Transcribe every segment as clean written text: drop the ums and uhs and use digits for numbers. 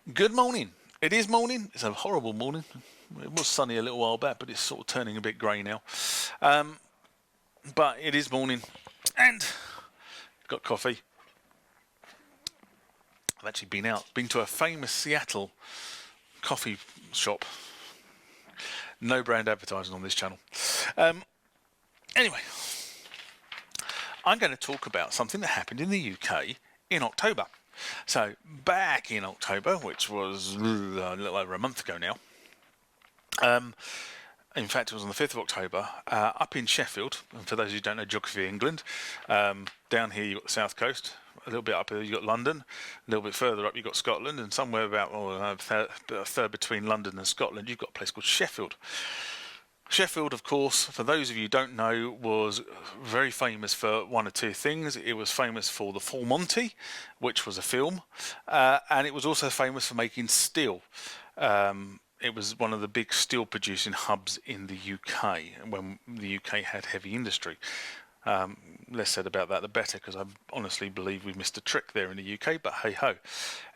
Good morning. It is morning. It's a horrible morning. It was sunny a little while back, but it's sort of turning a bit grey now. But it is morning, and got coffee. I've actually been to a famous Seattle coffee shop. No brand advertising on this channel. Anyway, I'm going to talk about something that happened in the UK in October. So back in October, which was a little over a month ago now, in fact it was on the 5th of October, up in Sheffield, and for those who don't know geography of England, down here you've got the south coast, a little bit up here you've got London, a little bit further up you've got Scotland, and somewhere about a third between London and Scotland you've got a place called Sheffield. Sheffield, of course, for those of you who don't know, was very famous for one or two things. It was famous for the Full Monty, which was a film, and it was also famous for making steel. It was one of the big steel producing hubs in the UK when the UK had heavy industry. Less said about that the better, because I honestly believe we missed a trick there in the UK, but hey ho.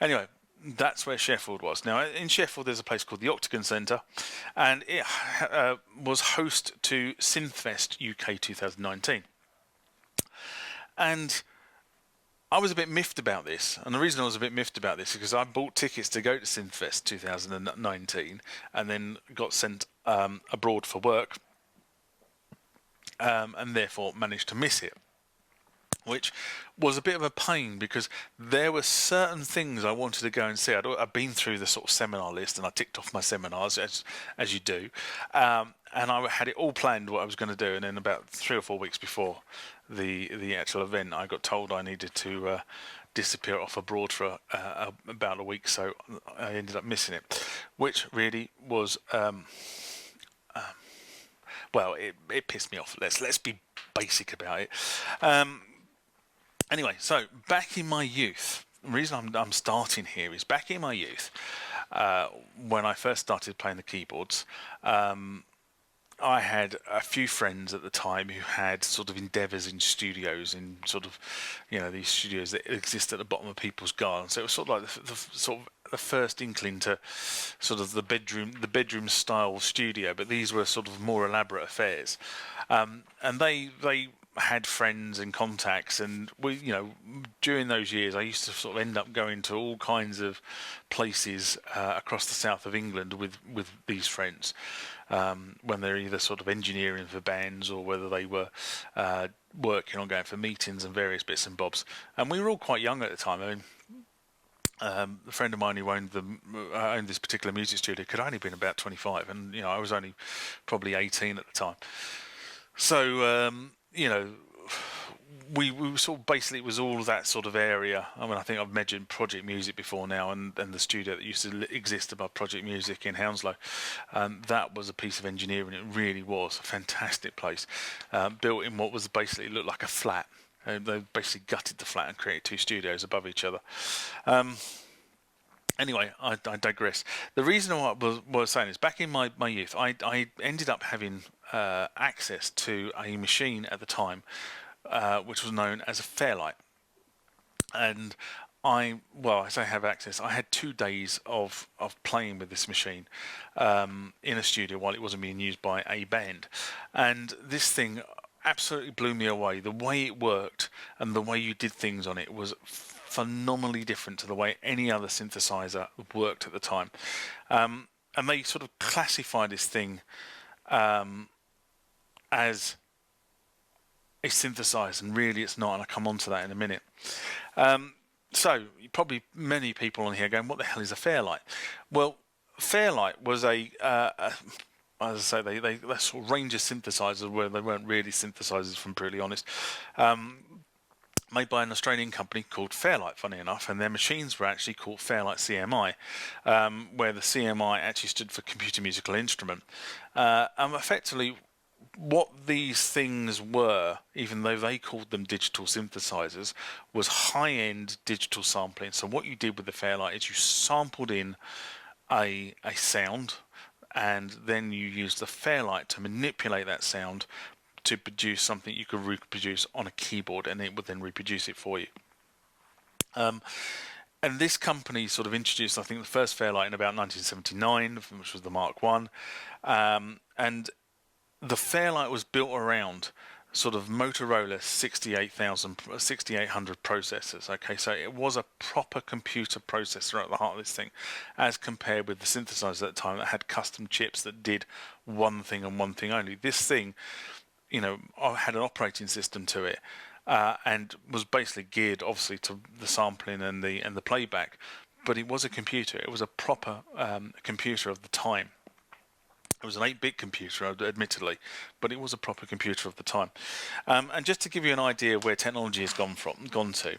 Anyway, that's where Sheffield was. Now, in Sheffield, there's a place called the Octagon Centre, and it was host to Synthfest UK 2019. And I was a bit miffed about this, and the reason I was a bit miffed about this is because I bought tickets to go to Synthfest 2019 and then got sent abroad for work, and therefore managed to miss it, which was a bit of a pain because there were certain things I wanted to go and see. I'd been through the sort of seminar list and I ticked off my seminars as you do, and I had it all planned what I was going to do, and then about 3 or 4 weeks before the actual event I got told I needed to disappear off abroad for about a week, so I ended up missing it, which really was well, it pissed me off. Let's be basic about it. Anyway, so back in my youth, the reason I'm starting here is back in my youth, when I first started playing the keyboards, I had a few friends at the time who had sort of endeavours in studios, in sort of, these studios that exist at the bottom of people's gardens. So it was sort of like the sort of the first inkling to sort of the bedroom style studio, but these were sort of more elaborate affairs, and they had friends and contacts, and we, during those years I used to sort of end up going to all kinds of places across the south of England with these friends, when they're either sort of engineering for bands or whether they were working on going for meetings and various bits and bobs. And we were all quite young at the time. I mean, a friend of mine who owned this particular music studio could only been about 25, and I was only probably 18 at the time. So we sort of basically, it was all that sort of area. I mean, I think I've mentioned Project Music before now, and the studio that used to exist above Project Music in Hounslow. That was a piece of engineering. It really was a fantastic place, built in what was basically looked like a flat. They basically gutted the flat and created two studios above each other. Anyway, I digress. The reason what I was saying is, back in my youth, I ended up having access to a machine at the time, which was known as a Fairlight. And I say have access. I had 2 days of playing with this machine in a studio while it wasn't being used by a band. And this thing absolutely blew me away. The way it worked and the way you did things on it was phenomenally different to the way any other synthesizer worked at the time. And they sort of classify this thing as a synthesizer, and really it's not, and I'll come on to that in a minute. So probably many people on here going, what the hell is a Fairlight? Well, Fairlight was as I say, they sort of range of synthesizers where they weren't really synthesizers, if I'm brutally honest, made by an Australian company called Fairlight, funny enough, and their machines were actually called Fairlight CMI, where the CMI actually stood for Computer Musical Instrument. And effectively, what these things were, even though they called them digital synthesizers, was high-end digital sampling. So what you did with the Fairlight is you sampled in a sound, and then you used the Fairlight to manipulate that sound to produce something you could reproduce on a keyboard, and it would then reproduce it for you. And this company sort of introduced, I think, the first Fairlight in about 1979, which was the Mark One, and the Fairlight was built around sort of Motorola 6800 processors. Okay, so it was a proper computer processor at the heart of this thing, as compared with the synthesizers at the time that had custom chips that did one thing and one thing only. This thing, had an operating system to it, and was basically geared, obviously, to the sampling and the playback. But it was a computer. It was a proper computer of the time. It was an 8-bit computer, admittedly, but it was a proper computer of the time. And just to give you an idea of where technology has gone to,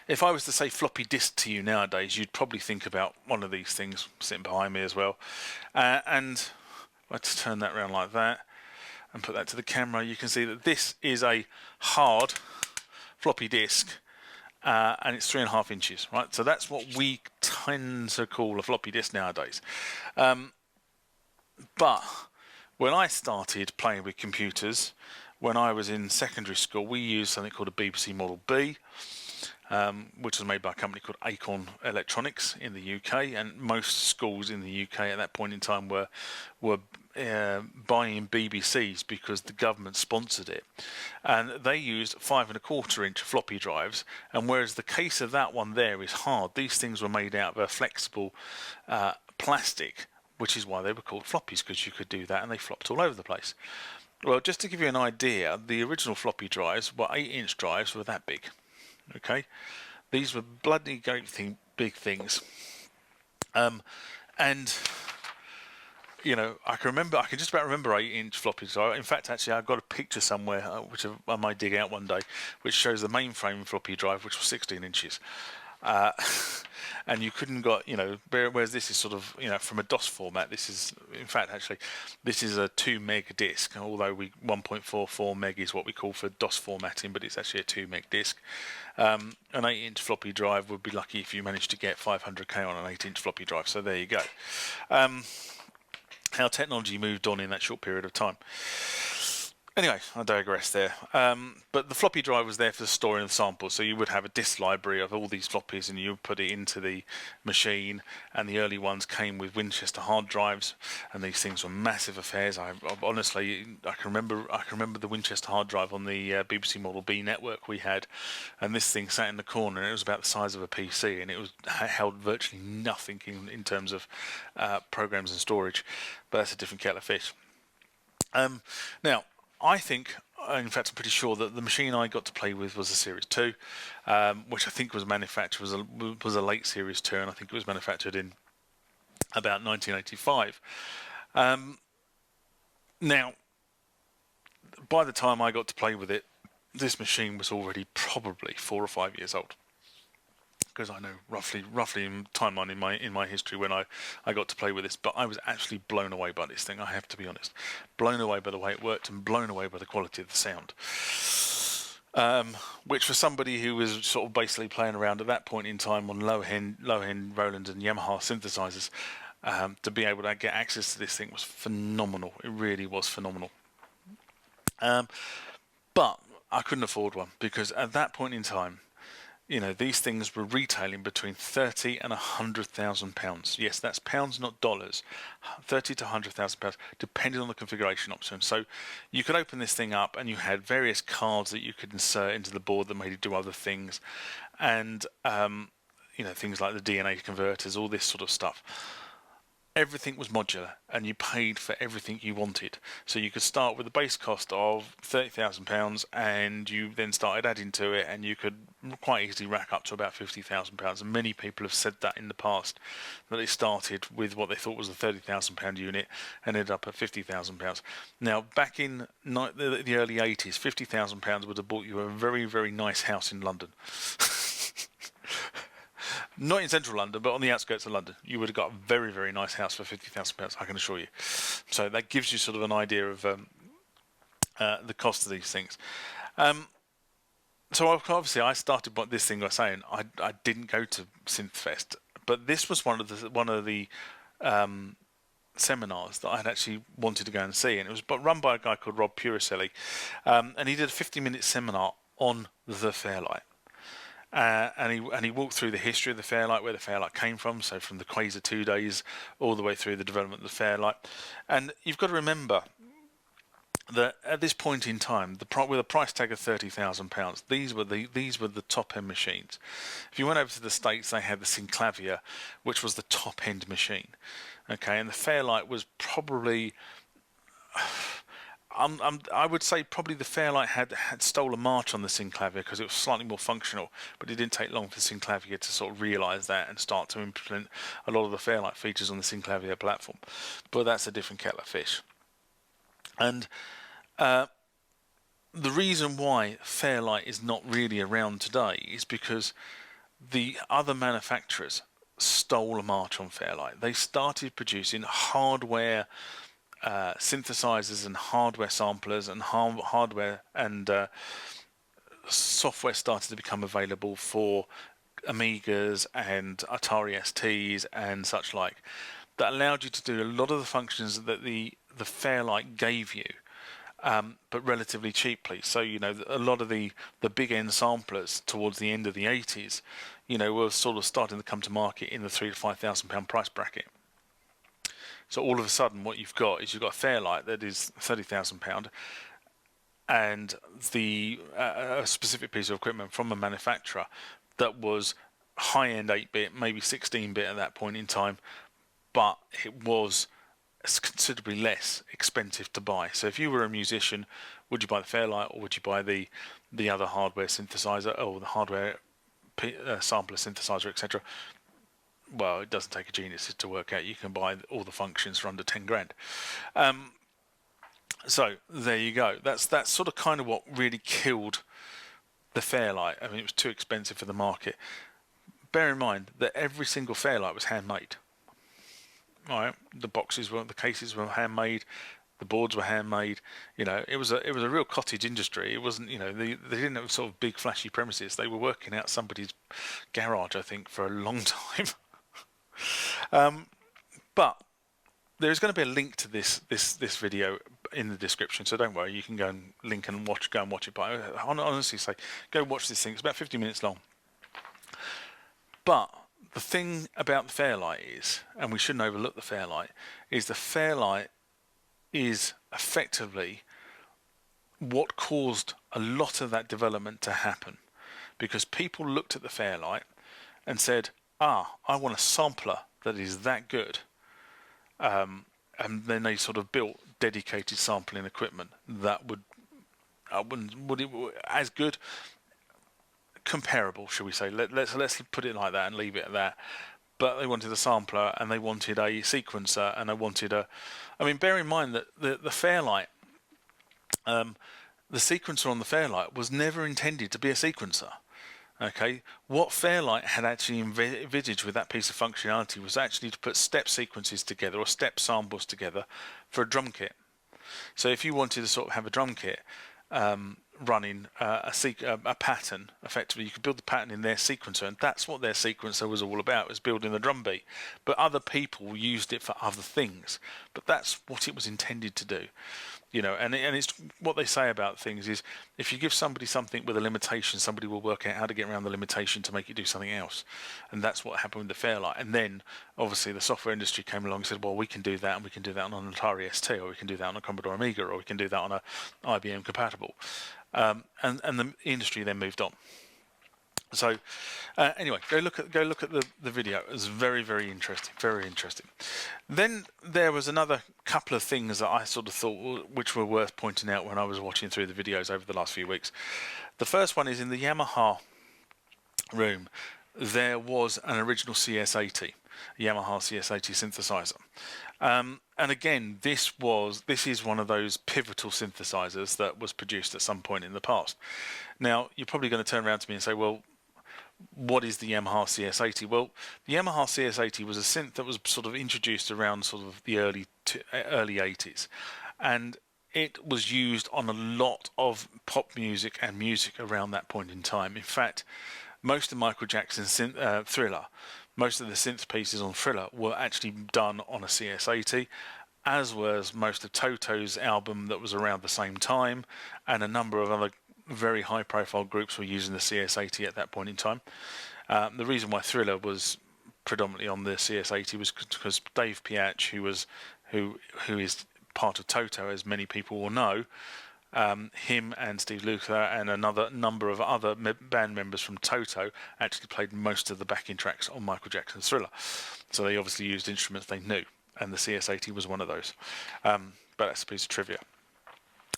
if I was to say floppy disk to you nowadays, you'd probably think about one of these things sitting behind me as well. And let's turn that around like that and put that to the camera. You can see that this is a hard floppy disk. And it's 3.5 inches, right? So that's what we tend to call a floppy disk nowadays. But when I started playing with computers, when I was in secondary school, we used something called a BBC Model B, which was made by a company called Acorn Electronics in the UK, and most schools in the UK at that point in time were buying BBCs because the government sponsored it, and they used 5.25-inch floppy drives. And whereas the case of that one there is hard, these things were made out of a flexible plastic, which is why they were called floppies, because you could do that and they flopped all over the place. Well, just to give you an idea, the original floppy drives were 8-inch drives, were that big. Okay, these were bloody great big things, and I can just about remember 8-inch floppies. In fact, actually, I've got a picture somewhere which I might dig out one day, which shows the mainframe floppy drive, which was 16 inches. And you couldn't whereas this is sort of, from a DOS format, this is, in fact, actually, this is a 2 meg disk, although 1.44 meg is what we call for DOS formatting, but it's actually a 2 meg disk. An 8-inch floppy drive would be lucky if you managed to get 500k on an 8-inch floppy drive, so there you go. How technology moved on in that short period of time. Anyway, I digress there. But the floppy drive was there for the storing of the samples. So you would have a disk library of all these floppies, and you would put it into the machine. And the early ones came with Winchester hard drives, and these things were massive affairs. Honestly, I can remember the Winchester hard drive on the BBC Model B network we had, and this thing sat in the corner, and it was about the size of a PC, and it held virtually nothing in terms of programs and storage. But that's a different kettle of fish. Now, I think, in fact, I'm pretty sure that the machine I got to play with was a Series 2, which I think was manufactured, was a late Series 2, and I think it was manufactured in about 1985. Now, by the time I got to play with it, this machine was already probably 4 or 5 years old, because I know roughly timeline in my history when I got to play with this. But I was actually blown away by this thing, I have to be honest. Blown away by the way it worked, and blown away by the quality of the sound. Which for somebody who was sort of basically playing around at that point in time on low-end Roland and Yamaha synthesizers, to be able to get access to this thing was phenomenal. It really was phenomenal. But I couldn't afford one, because at that point in time, these things were retailing between £30,000 and £100,000. Yes, that's pounds, not dollars. £30,000 to £100,000, depending on the configuration option. So you could open this thing up, and you had various cards that you could insert into the board that made it do other things, and things like the DNA converters, all this sort of stuff. Everything was modular, and you paid for everything you wanted. So you could start with a base cost of £30,000, and you then started adding to it, and you could quite easily rack up to about £50,000. And many people have said that in the past, that they started with what they thought was a £30,000 unit and ended up at £50,000. Now, back in the early 80s, £50,000 would have bought you a very, very nice house in London. Not in central London, but on the outskirts of London. You would have got a very, very nice house for £50,000, I can assure you. So that gives you sort of an idea of the cost of these things. So obviously I started this thing by saying I didn't go to Synthfest, but this was one of the seminars that I had actually wanted to go and see, and it was run by a guy called Rob Puricelli, and he did a 50-minute seminar on the Fairlight. and he walked through the history of the Fairlight, where the Fairlight came from, so from the Quasar 2 days all the way through the development of the Fairlight. And you've got to remember that at this point in time, with a price tag of £30,000, these were the top end machines. If you went over to the States, they had the Synclavier, which was the top end machine. Okay, and the Fairlight was probably, I would say probably the Fairlight had stole a march on the Synclavier because it was slightly more functional, but it didn't take long for the Synclavier to sort of realise that and start to implement a lot of the Fairlight features on the Synclavier platform. But that's a different kettle of fish. And the reason why Fairlight is not really around today is because the other manufacturers stole a march on Fairlight. They started producing hardware synthesizers and hardware samplers, and hardware and software started to become available for Amigas and Atari STs and such like, that allowed you to do a lot of the functions that the Fairlight gave you, but relatively cheaply. So, you know, a lot of the big end samplers towards the end of the 80s, you know, were sort of starting to come to market in the £3,000 to £5,000 price bracket. So all of a sudden, what you've got is a Fairlight that is £30,000, and a specific piece of equipment from a manufacturer that was high-end 8-bit, maybe 16-bit at that point in time, but it was considerably less expensive to buy. So if you were a musician, would you buy the Fairlight, or would you buy the other hardware synthesizer, or the hardware sampler synthesizer, etc.? Well, it doesn't take a genius to work out. You can buy all the functions for under 10 grand. So there you go. That's sort of kind of what really killed the Fairlight. I mean, it was too expensive for the market. Bear in mind that every single Fairlight was handmade. All right, the cases were handmade, the boards were handmade. You know, it was a real cottage industry. It wasn't, you know, they didn't have sort of big flashy premises. They were working out somebody's garage, I think, for a long time. But there is going to be a link to this video in the description, so don't worry, you can go and go and watch it. But I honestly say, go watch this thing. It's about 50 minutes long. But the thing about the Fairlight is, and we shouldn't overlook the Fairlight, is the Fairlight is effectively what caused a lot of that development to happen, because people looked at the Fairlight and said, I want a sampler that is that good. And then they sort of built dedicated sampling equipment that would as good, comparable, shall we say? Let's put it like that and leave it at that. But they wanted a sampler, and they wanted a sequencer, and they wanted I mean, bear in mind that the Fairlight, the sequencer on the Fairlight was never intended to be a sequencer. Okay, what Fairlight had actually envisaged with that piece of functionality was actually to put step sequences together, or step samples together, for a drum kit. So if you wanted to sort of have a drum kit running a pattern, effectively, you could build the pattern in their sequencer, and that's what their sequencer was all about, was building the drum beat. But other people used it for other things, but that's what it was intended to do. You know, and it's what they say about things is, if you give somebody something with a limitation, somebody will work out how to get around the limitation to make it do something else. And that's what happened with the Fairlight. And then, obviously, the software industry came along and said, well, we can do that, and we can do that on an Atari ST, or we can do that on a Commodore Amiga, or we can do that on a IBM compatible. And the industry then moved on. So anyway, go look at the video. It was very, very interesting, very interesting. Then there was another couple of things that I sort of thought which were worth pointing out when I was watching through the videos over the last few weeks. The first one is, in the Yamaha room, there was an original CS80, Yamaha CS80 synthesizer. And again, this is one of those pivotal synthesizers that was produced at some point in the past. Now, you're probably going to turn around to me and say, well, what is the Yamaha CS80? Well, the Yamaha CS80 was a synth that was sort of introduced around sort of the early 80s, and it was used on a lot of pop music and music around that point in time. In fact, most of Michael Jackson's Thriller, most of the synth pieces on Thriller were actually done on a CS80, as was most of Toto's album that was around the same time, and a number of other very high-profile groups were using the CS80 at that point in time. The reason why Thriller was predominantly on the CS80 was because Dave Piach, who is part of Toto, as many people will know, him and Steve Lukather and another number of other band members from Toto actually played most of the backing tracks on Michael Jackson's Thriller. So they obviously used instruments they knew, and the CS80 was one of those. But that's a piece of trivia.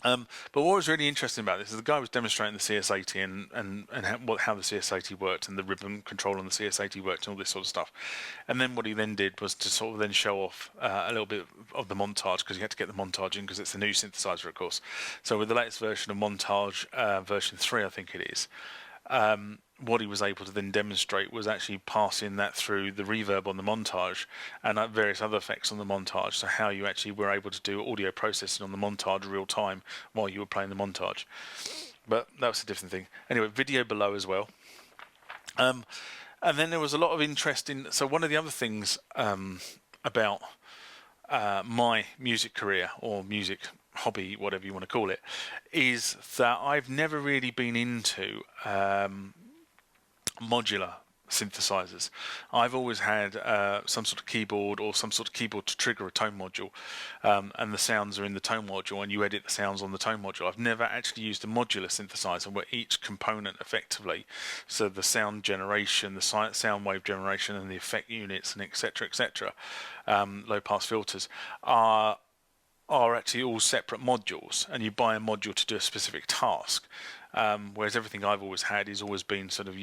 But what was really interesting about this is the guy was demonstrating the CS80 and how the CS80 worked and the ribbon control on the CS80 worked and all this sort of stuff. And then what he then did was to sort of then show off a little bit of the Montage, because he had to get the Montage in because it's the new synthesizer, of course. So with the latest version of Montage, version 3, I think it is, what he was able to then demonstrate was actually passing that through the reverb on the Montage and various other effects on the Montage, so how you actually were able to do audio processing on the Montage real time while you were playing the Montage. But that was a different thing. Anyway, video below as well. And then there was a lot of interest in... So one of the other things about my music career or music hobby, whatever you want to call it, is that I've never really been into modular synthesizers. I've always had some sort of keyboard or some sort of keyboard to trigger a tone module, and the sounds are in the tone module and you edit the sounds on the tone module. I've never actually used a modular synthesizer where each component effectively, so the sound generation, the sound wave generation and the effect units and etc., low pass filters are actually all separate modules, and you buy a module to do a specific task. Whereas everything I've always had has always been sort of,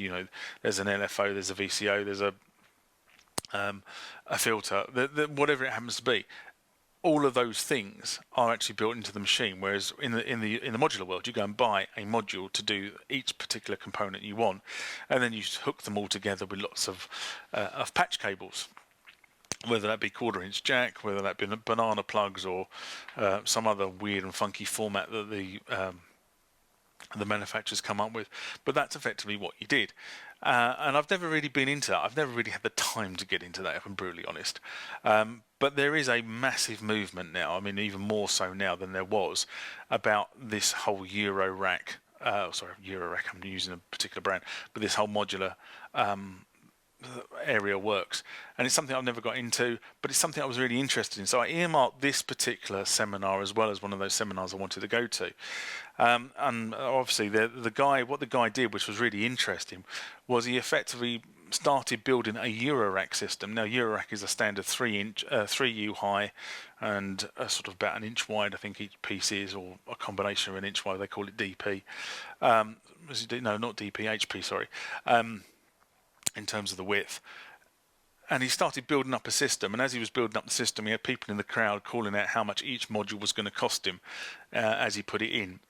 there's an LFO, there's a VCO, there's a filter, whatever it happens to be. All of those things are actually built into the machine. Whereas in the modular world, you go and buy a module to do each particular component you want, and then you hook them all together with lots of patch cables. Whether that be 1/4-inch jack, whether that be banana plugs, or some other weird and funky format that the manufacturers come up with, but that's effectively what you did. And I've never really been into that. I've never really had the time to get into that, if I'm brutally honest. But there is a massive movement now, I mean even more so now than there was, about this whole Eurorack, Eurorack, I'm using a particular brand, but this whole modular area works, and it's something I've never got into, but it's something I was really interested in. So I earmarked this particular seminar as well as one of those seminars I wanted to go to. And obviously what the guy did, which was really interesting, was he effectively started building a Eurorack system. Now Eurorack is a standard 3U high and sort of about an inch wide, I think each piece is, or a combination of an inch wide. They call it DP. No, not DP, HP, sorry. In terms of the width. And he started building up a system, and as he was building up the system, he had people in the crowd calling out how much each module was going to cost him as he put it in.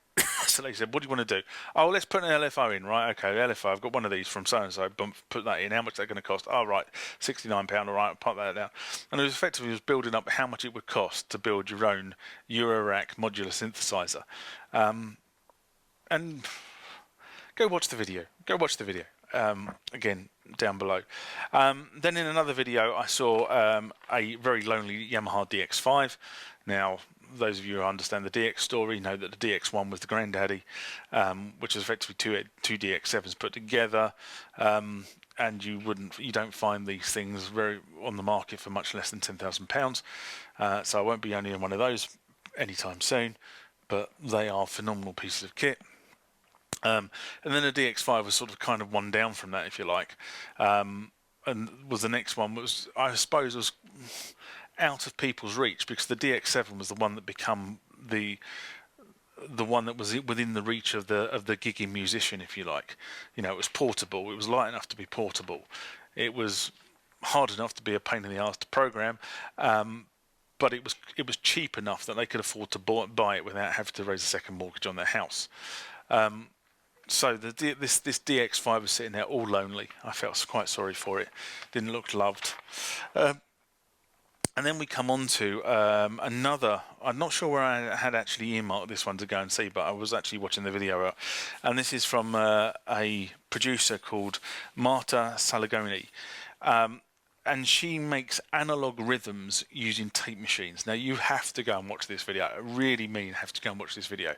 So they said, what do you want to do? Oh, let's put an LFO in, right? Okay, LFO, I've got one of these from so-and-so, put that in. How much is that going to cost? Oh, right, £69, all right, I'll pop that down. And it was effectively building up how much it would cost to build your own Eurorack modular synthesizer. And go watch the video. Again, down below. Then in another video I saw a very lonely Yamaha DX5. Now those of you who understand the DX story know that the DX1 was the granddaddy, which is effectively two DX7s put together, and you don't find these things very on the market for much less than £10,000. So I won't be owning one of those anytime soon, but they are phenomenal pieces of kit. And then the DX5 was sort of kind of one down from that, if you like, and was the next one, was I suppose was out of people's reach, because the DX7 was the one that become the one that was within the reach of the gigging musician, if you like. It was portable, it was light enough to be portable, it was hard enough to be a pain in the arse to program, but it was cheap enough that they could afford to buy it without having to raise a second mortgage on their house. So this DX5 was sitting there all lonely. I felt quite sorry for it. Didn't look loved. And then we come on to another. I'm not sure where I had actually earmarked this one to go and see, but I was actually watching the video. And this is from a producer called Marta Salogni. she makes analog rhythms using tape machines. Now you have to go and watch this video. I really mean have to go and watch this video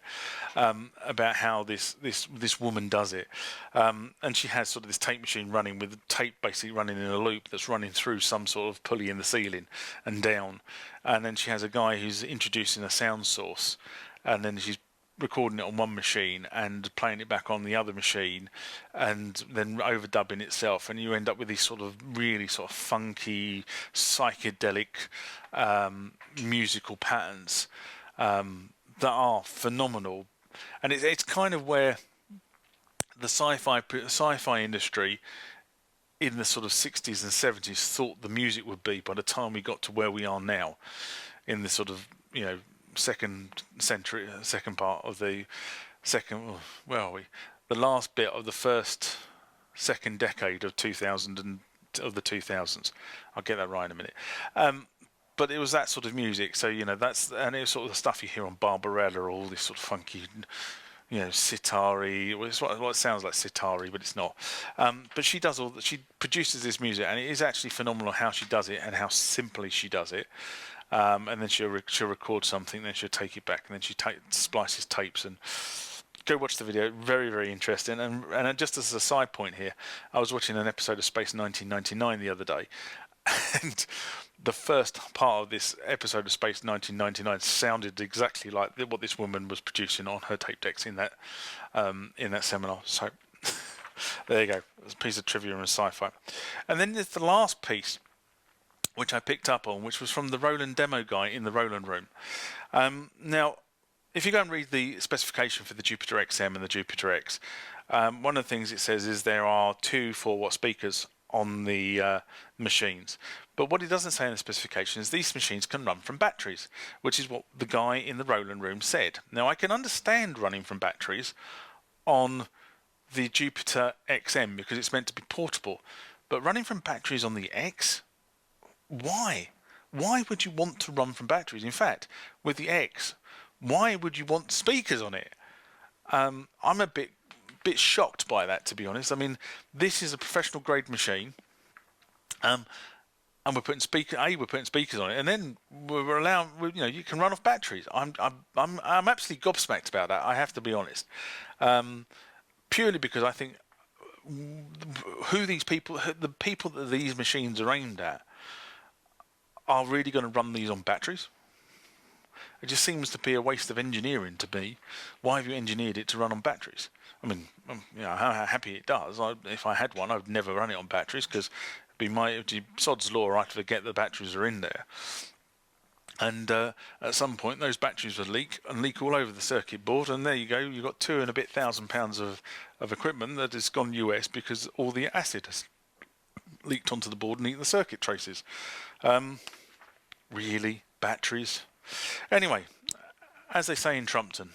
about how this woman does it. And she has sort of this tape machine running with the tape basically running in a loop that's running through some sort of pulley in the ceiling and down. And then she has a guy who's introducing a sound source, and then she's recording it on one machine and playing it back on the other machine, and then overdubbing itself, and you end up with these sort of really sort of funky psychedelic musical patterns that are phenomenal. And it's kind of where the sci-fi industry in the sort of 60s and 70s thought the music would be by the time we got to where we are now in the sort of, you know, second part of the second, where are we? The last bit of the second decade of 2000s. I'll get that right in a minute. But it was that sort of music. So, you know, and it was sort of the stuff you hear on Barbarella, all this sort of funky, you know, sitar-y. Well, it's what it sounds like sitar-y, but it's not. But she does she produces this music, and it is actually phenomenal how she does it and how simply she does it. And then she'll record something, then she'll take it back, and then she splices tapes. And go watch the video, very, very interesting. And just as a side point here, I was watching an episode of Space 1999 the other day, and the first part of this episode of Space 1999 sounded exactly like what this woman was producing on her tape decks in that seminar. So there you go, there's a piece of trivia and sci-fi. And then there's the last piece, which I picked up on, which was from the Roland demo guy in the Roland room. Now, if you go and read the specification for the Jupiter XM and the Jupiter X, one of the things it says is there are 2 4-watt speakers on the machines. But what it doesn't say in the specification is these machines can run from batteries, which is what the guy in the Roland room said. Now, I can understand running from batteries on the Jupiter XM because it's meant to be portable, but running from batteries on the X? Why? Why would you want to run from batteries? In fact, with the X, why would you want speakers on it? I'm a bit shocked by that, to be honest. I mean, this is a professional grade machine, and we're putting speakers on it, and then we're allowing, you know, you can run off batteries. I'm absolutely gobsmacked about that. I have to be honest, purely because I think the people that these machines are aimed at are really going to run these on batteries. It just seems to be a waste of engineering to me. Why have you engineered it to run on batteries? I mean, you know, how happy it does. If I had one, I'd never run it on batteries because it'd be sod's law. I'd forget the batteries are in there. And at some point, those batteries would leak all over the circuit board. And there you go. You've got £2,000 of equipment that has gone US because all the acid has leaked onto the board and eaten the circuit traces. Really? Batteries? Anyway, as they say in Trumpton,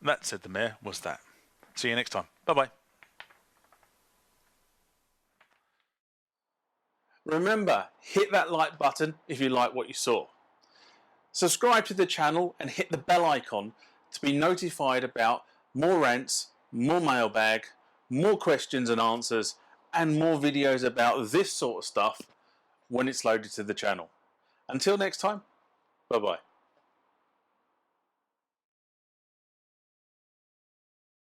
that, said the mayor, was that. See you next time. Bye-bye. Remember, hit that like button if you like what you saw. Subscribe to the channel and hit the bell icon to be notified about more rants, more mailbag, more questions and answers, and more videos about this sort of stuff when it's loaded to the channel. Until next time, bye-bye.